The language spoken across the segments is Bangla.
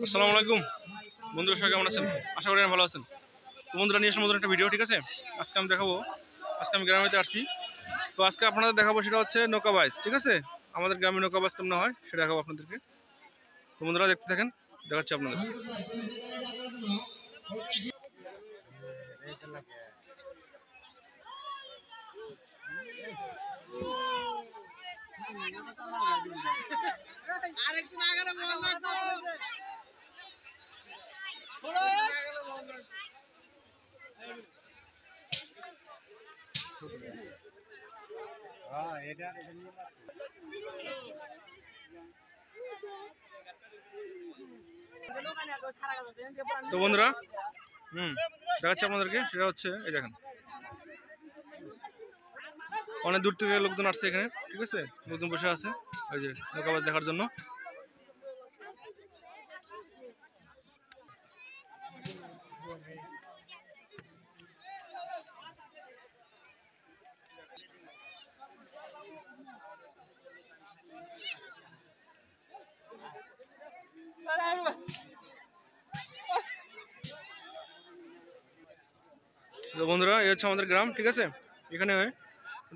আসসালামু আলাইকুম বন্ধুরা, সবাই কেমন আছেন? আশা করি ভালো আছেন। তো বন্ধুরা, নিয়ে আসলাম নতুন একটা ভিডিও। ঠিক আছে, আজকে আমি দেখাবো, আজকে আমি গ্রামেতে আসছি। তো আজকে আপনাদের দেখাবো সেটা হচ্ছে নৌকা বাইচ। ঠিক আছে, আমাদের গ্রামে নৌকা বাইচ কেমন হয় সেটা দেখাবো আপনাদেরকে। তো বন্ধুরা দেখতে থাকেন, দেখাচ্ছি আপনাদের। তো বন্ধুরা দেখাচ্ছি আপনাদেরকে, সেটা হচ্ছে এই দেখেন, অনেক দূর থেকে লোকজন আসছে এখানে। ঠিক আছে, লোকজন বসে আছে ওই যে নৌকা বাইচ দেখার জন্য। তো বন্ধুরা, এই হচ্ছে আমাদের গ্রাম। ঠিক আছে, এখানে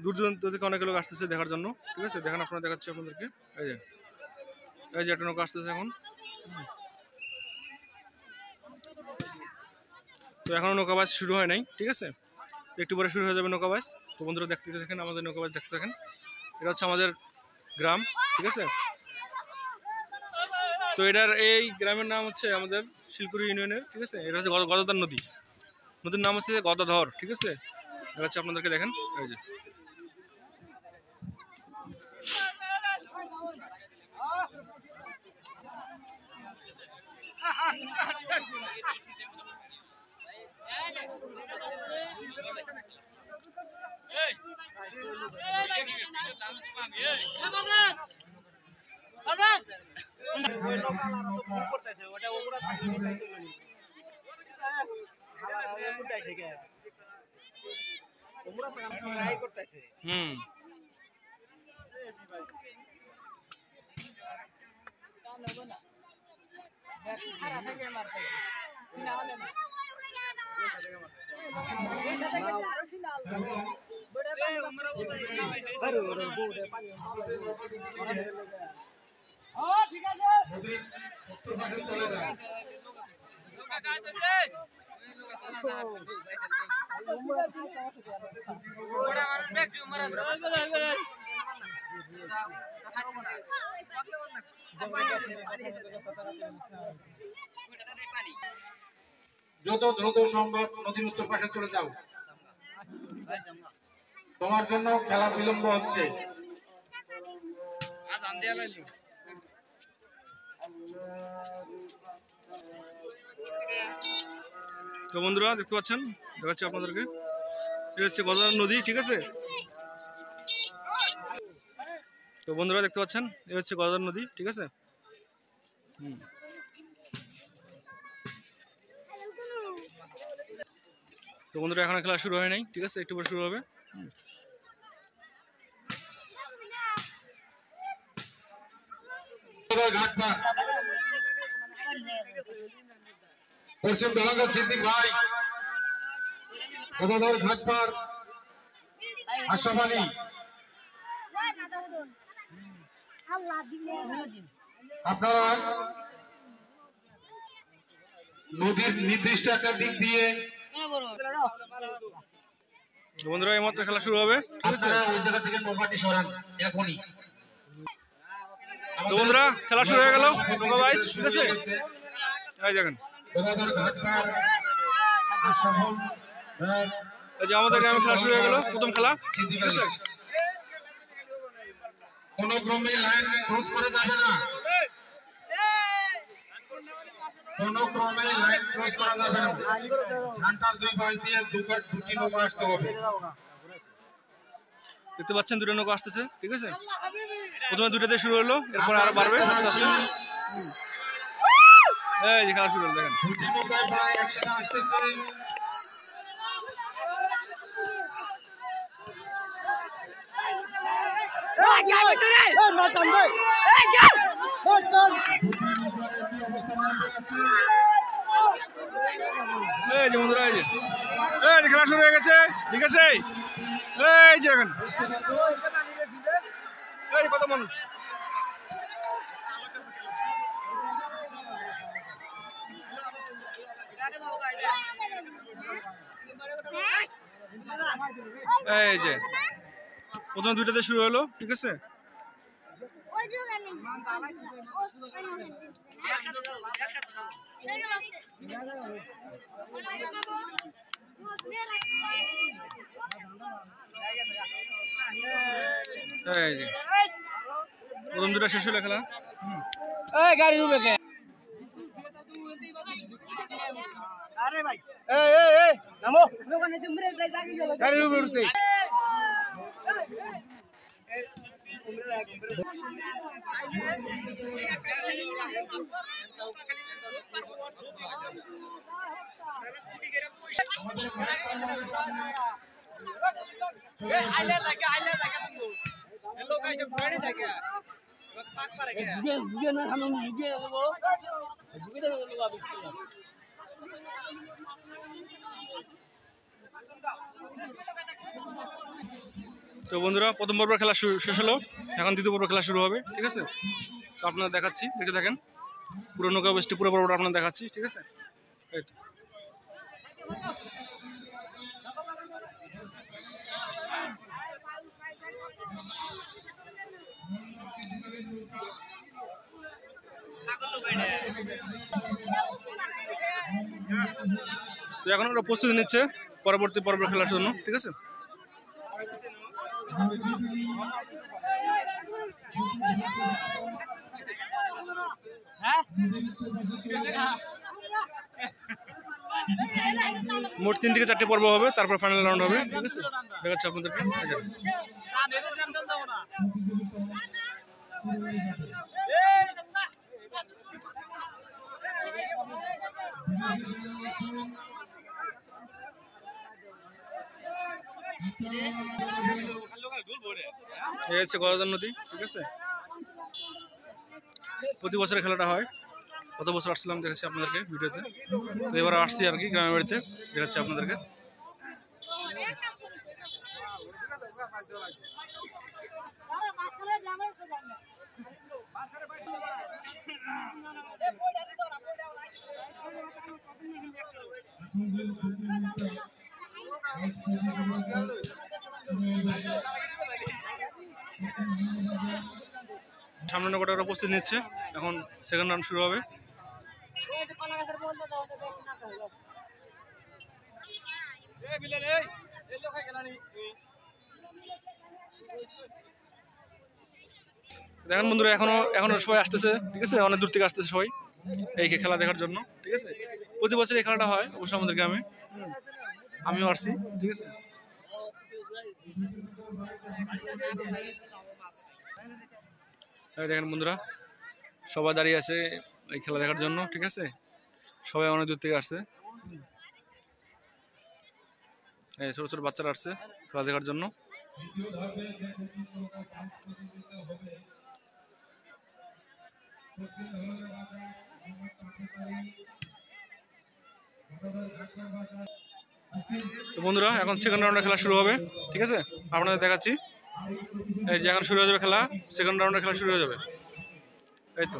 দূর দূরান্ত থেকে অনেক লোক আসতেছে দেখার জন্য। ঠিক আছে, দেখেন, আপনারা দেখাচ্ছি আপনাদেরকে। এই যে একটা নৌকা আসতেছে এখন। তো এখনো নৌকা বাইচ শুরু হয় নাই। ঠিক আছে, একটু পরে শুরু হয়ে যাবে নৌকা বাইচ। তো বন্ধুরা দেখতে থাকেন, আমাদের নৌকা বাইচ দেখতে থাকেন। এটা হচ্ছে আমাদের গ্রাম। ঠিক আছে, তো এটার এই গ্রামের নাম হচ্ছে আমাদের শিলকুড়ি ইউনিয়নের। ঠিক আছে, এটা হচ্ছে গদাধর নদী। নদীর নাম হচ্ছে গদাধর। ঠিক আছে, এটা হচ্ছে আপনাদেরকে দেখেন। এই যে যত দ্রুত সম্ভব নদীর উত্তর পাশে চলে যাও, তোমার জন্য খেলা বিলম্ব হচ্ছে। তো বন্ধুরা দেখতে পাচ্ছেন, দেখাচ্ছি আপনাদেরকে, এটা হচ্ছে গদাধর নদী। ঠিক আছে, তো বন্ধুরা দেখতে পাচ্ছেন, এটা হচ্ছে গদাধর নদী। ঠিক আছে, তো বন্ধুরা এখন খেলা শুরু হয় নাই। ঠিক আছে, একটু পরে শুরু হবে। পশ্চিম বেলাঙ্গা সিদ্দিক ভাই, গদাধর ঘাট পার, আশরাফ আলী, আপনারা নদীর নির্দিষ্ট একটা দিক দিয়ে বন্ধুরা এই মাত্র খেলা শুরু হবে। ঠিক আছে, ওই জায়গা থেকে নৌকাটি সরান এখনই। তো বন্ধুরা খেলা শুরু হয়ে গেল নৌকা বাইচ। ঠিক আছে, এই দেখেন, গদাধর ঘাট পার, আশরাফ এই যে আমাদের গ্রামে খেলা শুরু হয়ে গেল, প্রথম খেলা। ঠিক আছে, কোন ক্রমে লাইন ক্রস করা যাবে না, কোন ক্রমে লাইন ক্রস করা যাবে না। ঝান্টার দুই পাশ দিয়ে দুটি নৌকা আসতে হবে। দেখতে পাচ্ছেন দুটো নৌকা আসতেছে। ঠিক আছে, প্রথমে দুটাতে শুরু হলো, এরপর আরো বাড়বে আস্তে আস্তে। এই যে খেলা শুরু হলো, দেখেন। দুটি নৌকায় প্রায় একসাথে আসতেছে। Hey, এই যে বন্ধুরা, এই যে খেলা শুরু হয়ে গেছে, ঠিক আছে। এই যে এখন এই কত মানুষ, এই যে প্রথম দুইটাতে শুরু হলো, ঠিক আছে। এই যে প্রথম দুটা শেষ হলো খেলা। গাড়ি উঠবে আরে ভাই নামো গাড়ি উঠতে তো বন্ধুরা, প্রথম পর্বের খেলা শেষ হলো, এখন দ্বিতীয় পর্বের খেলা শুরু হবে, ঠিক আছে। তো আপনারা দেখাচ্ছি, দেখতে থাকেন পুরো নৌকা বেশটি পুরো পর্বটা আপনারা দেখাচ্ছি, ঠিক আছে। এই তো এখন ওরা প্রস্তুতি নিচ্ছে পরবর্তী পর্বের খেলার জন্য, ঠিক আছে। মোট 3 থেকে 4টে পর্ব হবে, তারপর ফাইনাল রাউন্ড হবে, ঠিক আছে। দেখাচ্ছি আপনাদেরকে। এই হচ্ছে গদাধর নদী, ঠিক আছে। প্রতি বছরের খেলাটা হয়, গত বছর আসছিলাম, দেখাচ্ছি আপনাদেরকে ভিডিওতে। তো এবার আসছি আর কি গ্রামের বাড়িতে, দেখাচ্ছি আপনাদেরকে। সামনে নৌকাটা প্রস্তুতি নিচ্ছে, এখন সেকেন্ড রাউন্ড শুরু হবে। দেখেন বন্ধুরা, এখনো সবাই আসতেছে, ঠিক আছে। অনেক দূর থেকে আসতেছে সবাই এই খেলা দেখার জন্য, ঠিক আছে। প্রতি বছর এই খেলাটা হয় অবশ্যই আমাদের গ্রামে, আমিও আসছি, ঠিক আছে। দেখেন বন্ধুরা, সবাই দাঁড়িয়ে আছে এই খেলা দেখার জন্য, ঠিক আছে। সবাই অনেক দূর থেকে আসছে, এই ছোট ছোট বাচ্চারা আসছে খেলা দেখার জন্য। তো বন্ধুরা, এখন সেকেন্ড রাউন্ডের খেলা শুরু হবে, ঠিক আছে। আপনাদের দেখাচ্ছি, এই যে এখন শুরু হয়ে যাবে খেলা, সেকেন্ড রাউন্ডের খেলা শুরু হয়ে যাবে। এই তো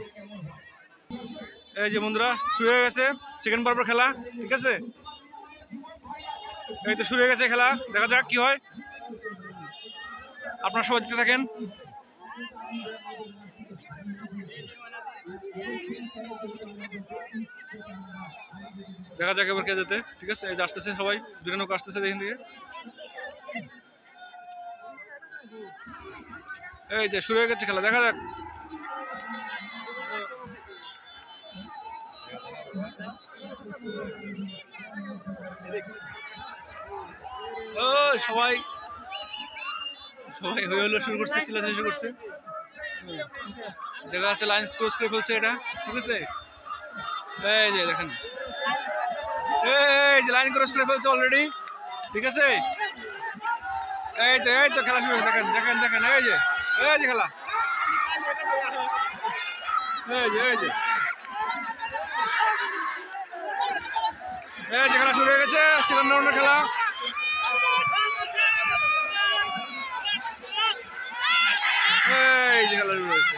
এই যে বন্ধুরা, শুরু হয়ে গেছে সেকেন্ড পর্বের খেলা, ঠিক আছে। এই তো শুরু হয়ে গেছে খেলা, দেখা যাক কি হয়। আপনারা সবাই দেখতে থাকেন। দেখা যাক এবার কে যেতে, ঠিক আছে। এই যে আসতেছে সবাই, দুটো নৌকা আসতেছে এখান থেকে। এই যে শুরু হয়ে গেছে খেলা, দেখা যাক। ও সবাই সবাই হই হলো শুরু করছে, চিল্লাচিল্লি শুরু করছে। দেখা যাচ্ছে লাইন ক্রস করে ফেলছে এটা, ঠিক আছে। এই যে দেখেন, এই যে লাইন ক্রস করে ফেলছে অলরেডি, ঠিক আছে। এই তো খেলা শুরু, দেখেন দেখেন দেখেন, এই যে খেলা, এই যে এই যে খেলা শুরু হয়ে গেছে, সেকেন্ড রাউন্ডের খেলা। এই যে খেলা শুরু হয়েছে।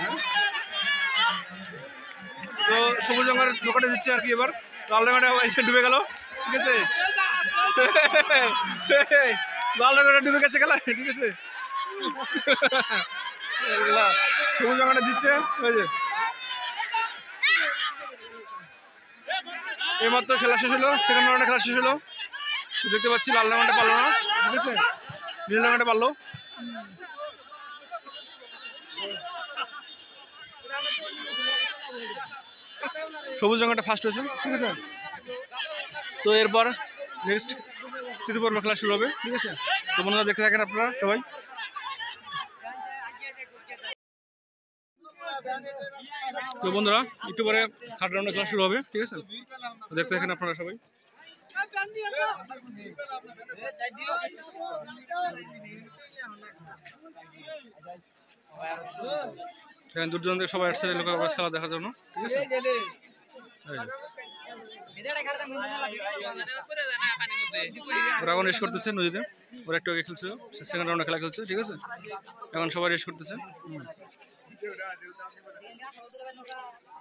তো সবুজ রঙের নৌকাটা দিচ্ছে আর কি, এবার লাল রঙটা এসে ডুবে গেল। ঠিক আছে, লাল রঙটা ডুবে গেছে খেলা, ঠিক আছে। সবুজ রঙটা দিচ্ছে, ওই যে এইমাত্র খেলা শেষ হলো, সেকেন্ড রাউন্ডে খেলা শেষ হলো। দেখতে পাচ্ছি লাল রঙটা পারলো না, ঠিক আছে, নীল রঙটা পারলো। সবুজ রঙটা ফার্স্ট হয়েছে, ঠিক আছে। তো এরপর নেক্সট তৃতীয় পর্ব খেলা শুরু হবে, ঠিক আছে। তো বন্ধুরা দেখতে থাকেন আপনারা সবাই। তো বন্ধুরা একটু পরে থার্ড রাউন্ডে খেলা শুরু হবে, ঠিক আছে। তো দেখতে থাকেন আপনারা সবাই। দূর দূরান্ত সবাই আসছে খেলা দেখার জন্য, ঠিক আছে। ওরা এখন রেস করতেছে নদীতে, ওরা একটু আগে খেলছে, সেকেন্ড রাউন্ডে খেলা খেলছে, ঠিক আছে। এখন সবাই রেস করতেছে।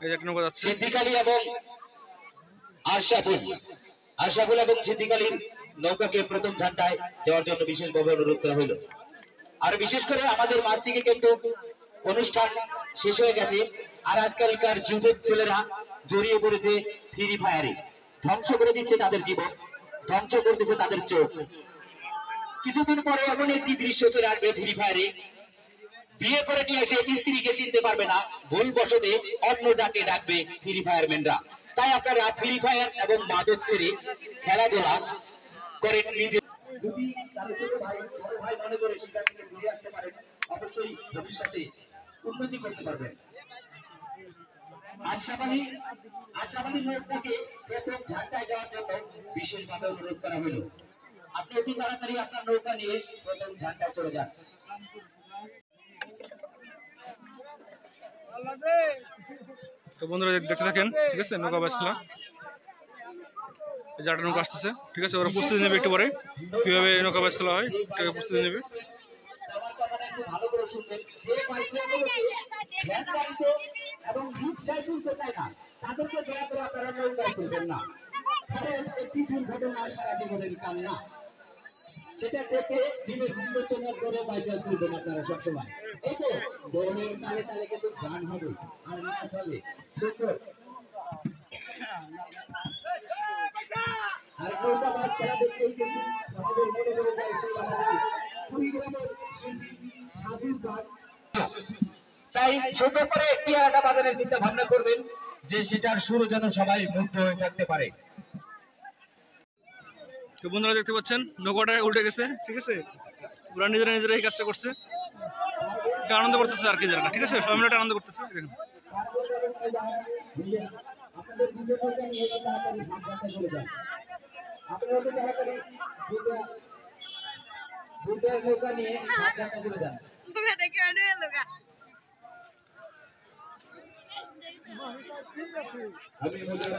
এই যে একটা নৌকা যাচ্ছে, সিদ্দিকালী এবং আশরাফুল এবং সিদ্দিকালীর নৌকাকে প্রথম ঝাঁটায় যাওয়ার জন্য বিশেষভাবে অনুরোধ করা হলো। আর বিশেষ করে আমাদের মাঝ থেকে কিন্তু অনুষ্ঠান শেষ হয়ে গেছে, আর আজকালকার যুবক ছেলেরা জড়িয়ে পড়েছে ফ্রি ফায়ারে, ধ্বংস করে দিচ্ছে তাদের জীবন, ধ্বংস করতেছে তাদের চোখ। কিছুদিন পরে এমন একটি দৃশ্য চলে আসবে ফ্রি ফায়ারে, বিয়ে করে নিয়ে এসে স্ত্রীকে চিনতে পারবে না, ভুল বশতে অন্য ডাকে ডাকবে ফ্রি ফায়ারম্যানরা। তাই আপনারা ফ্রি ফায়ার এবং মাদক ছেড়ে খেলাধুলা করেন নিজে। যদি কারো ছোট ভাই বড় ভাই মনে করে সেখান থেকে ঘুরে আসতে পারেন, অবশ্যই ভবিষ্যতে উন্নতি করতে পারবেন। আশরাফ আলী নৌকাকে প্রথম ঝাঁটায় যাওয়ার জন্য বিশেষভাবে অনুরোধ করা হলো। আপনি অতি তাড়াতাড়ি আপনার নৌকা নিয়ে প্রথম ঝাঁটায় চলে যান। তো বন্ধুরা দেখতে থাকেন, ঠিক আছে। নৌকা বাস খেলা, এই যে আটটা নৌকা আসতেছে, ঠিক আছে। ওরা প্রস্তুতি নেবে একটু পরে, কিভাবে নৌকা বাস খেলা হয় এটাকে প্রস্তুতি নেবে। আমার কথাটা একটু ভালো করে শুনবেন। যে বাইসাইকেলকে ভ্যান গাড়িতে এবং রিকশায় তুলতে চায় না, তাদেরকে দয়া করে আপনারা নৌকায় তুলবেন না। কারণ একটি দুর্ঘটনা সারা জীবনের কান্না, সেটা থেকে বিবেচনা করে বাইসাইকেল তুলবেন আপনারা সবসময়। এই তো গরমের তালে তালে কিন্তু গান হবে আর নাচ হবে, সুন্দর। আর নৌকা বাস খেলা দেখতেই কিন্তু আমাদের মনে মনে যায় সেই আমাদের কুড়িগ্রামের শিল্পী সাজুর গান। তাই সুন্দর করে পেয়ারাটা বাজারের চিন্তা ভাবনা করবেন, যে সেটার সুর যেন সবাই মুগ্ধ হয়ে থাকতে পারে। তো বন্ধুরা দেখতে পাচ্ছেন নৌকাটা উল্টে গেছে, ঠিক আছে। ওরা নিজেরা নিজেরা এই কাজটা করছে, এটা আনন্দ করতেছে আর কি যারা, ঠিক আছে। সবাই মিলে আনন্দ করতেছে।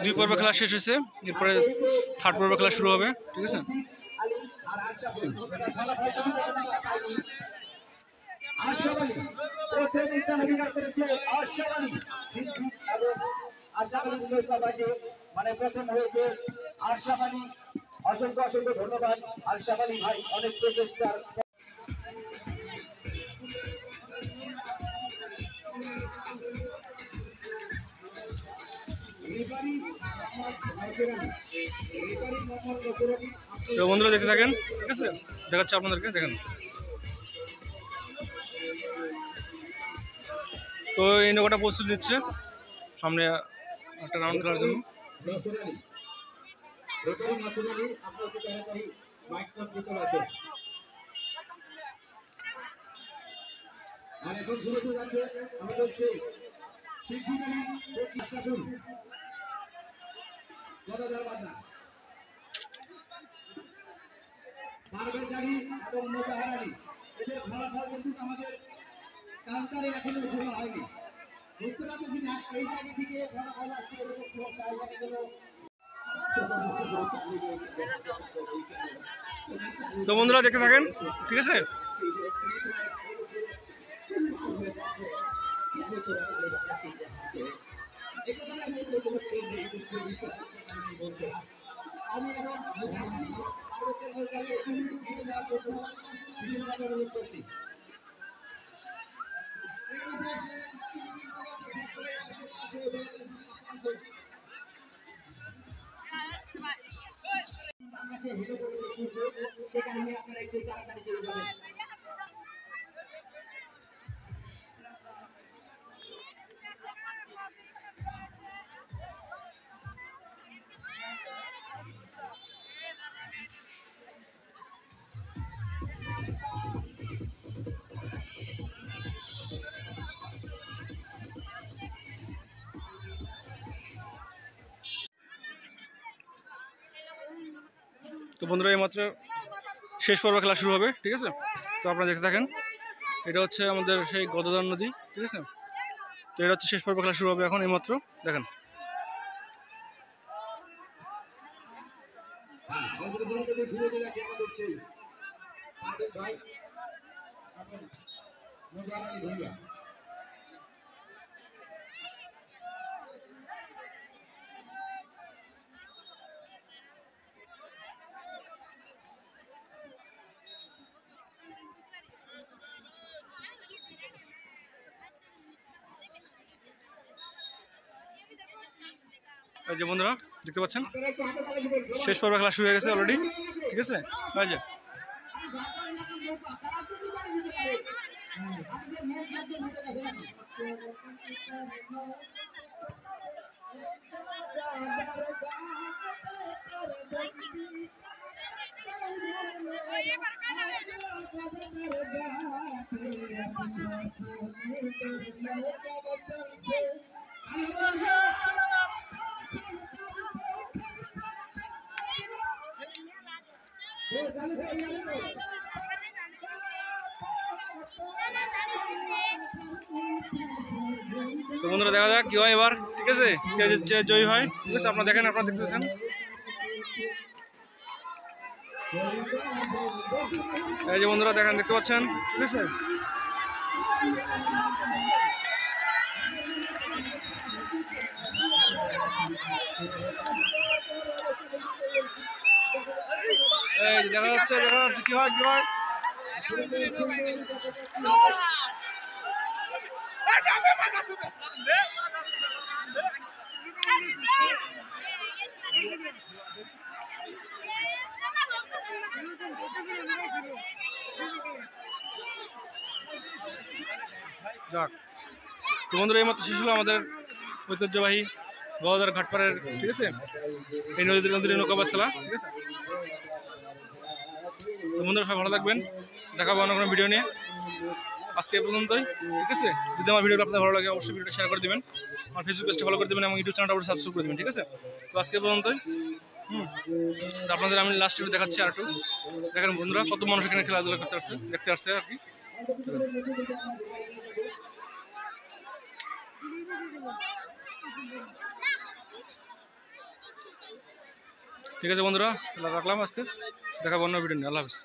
দুই পর্ব খেলা শেষ হয়েছে, এরপরে থার্ড পর্ব খেলা শুরু হবে, ঠিক আছে। মানে প্রথম হয়েছে আশরাফ আলী, অসংখ্য অসংখ্য ধন্যবাদ আশরাফ আলী ভাই, অনেক প্রচেষ্টার। তো বন্ধুরা দেখতে থাকেন, ঠিক আছে। দেখাচ্ছি আপনাদেরকে, দেখেন। তো এই নৌকাটা প্রস্তুত নিচ্ছে সামনে একটা রাউন্ড খেলার জন্য। আর এখন শুরু হতে যাচ্ছে আমাদের সেই শিক্ষিকালী আশরাফুল গদাধর বাদা, পারভেজ আলী এবং মোজাহার আলী। এদের ফলাফল কিন্তু আমাদের কালকারে এখনো ঘোরা হয়নি, বুঝতে পারতেছি না এই জায়গা থেকে ফলাফল আসতে এরকম তো বন্ধুরা দেখতে থাকেন, ঠিক আছে। তো বন্ধুরা এইমাত্র শেষ পর্ব খেলা শুরু হবে, ঠিক আছে। তো আপনারা দেখতে থাকেন, এটা হচ্ছে আমাদের সেই গদাধর নদী, ঠিক আছে। তো এটা হচ্ছে শেষ পর্ব খেলা শুরু হবে এখন এইমাত্র, দেখেন। এই যে বন্ধুরা দেখতে পাচ্ছেন শেষ পর্ব খেলা শুরু হয়ে গেছে অলরেডি, ঠিক আছে। এই যে তো বন্ধুরা দেখা যাক কি হয় এবার, ঠিক আছে। যে জয়ী হয়, ঠিক আছে। আপনারা দেখেন, আপনারা দেখতেছেন। এই যে বন্ধুরা দেখেন, দেখতে পাচ্ছেন, ঠিক আছে। এই দেখা যাচ্ছে কি হয় কি হয়। যাক, তো বন্ধুরা এইমাত্র শেষ হলো আমাদের ঐতিহ্যবাহী গদাধর ঘাটপাড়ের, ঠিক আছে, এই নদীর নৌকাবাস খেলা, ঠিক আছে। তো বন্ধুরা সবাই ভালো থাকবেন, দেখাবো অন্য কোনো ভিডিও নিয়ে। আজকে এই পর্যন্তই, ঠিক আছে। যদি আমার ভিডিওটা আপনাদের ভালো লাগে অবশ্যই ভিডিওটা শেয়ার করে দেবেন, আমার ফেসবুক পেজটা ফলো করে দেবেন এবং ইউটিউব চ্যানেলটা অবশ্যই সাবস্ক্রাইব করে দেবেন, ঠিক আছে। তো আজকে এই পর্যন্তই। তো আপনাদের আমি লাস্ট ভিডিও দেখাচ্ছি আর একটু দেখেন বন্ধুরা কত মানুষ এখানে খেলাধুলা করতে আসছে, দেখতে আসছে আর কি। ঠিক আছে বন্ধুরা, তাহলে রাখলাম আজকে, দেখাবো অন্য ভিডিও নিয়ে। আল্লাহ হাফেজ।